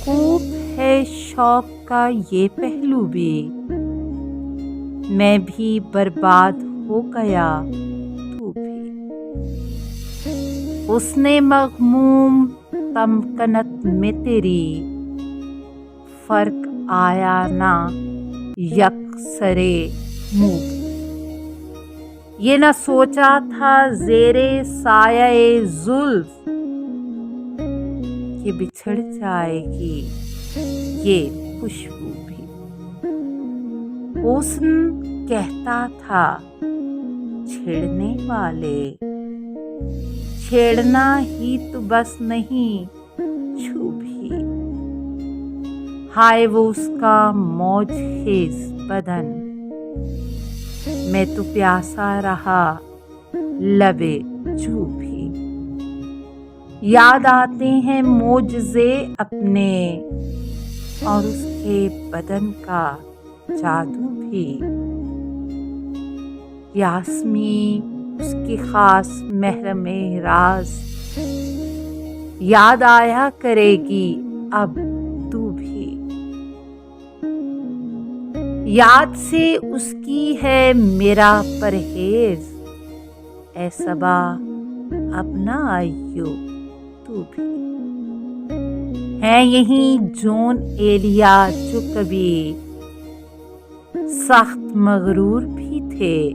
خوب ہے شوق کا یہ پہلو بھی، میں بھی برباد ہو گیا تو بھی۔ حسن مغموم تمکنت میں تیری، فرق آیا نہ یکسرے منہ بھی۔ یہ نہ سوچا تھا زیرِ سایۂ زلف کہ بچھڑ جائے گی یہ خوشبو بھی۔ حسن کہتا تھا چھیڑنے والے، چھیڑنا ہی تو بس نہیں چھو بھی۔ ہائے وہ اس کا موج خیز بدن، میں تو پیاسا رہا لبِ جو بھی۔ یاد آتے ہیں معجزے اپنے اور اس کے بدن کا جادو بھی۔ یاسمین اس کی خاص محرم راز، یاد آیا کرے گی اب تو بھی۔ یاد سے اس کی ہے میرا پرہیز، اے صبا اب نہ آئیو تو بھی۔ ہیں یہی جون ایلیا جو کبھی سخت مغرور بھی تھے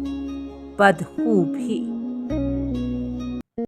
بدخو بھی۔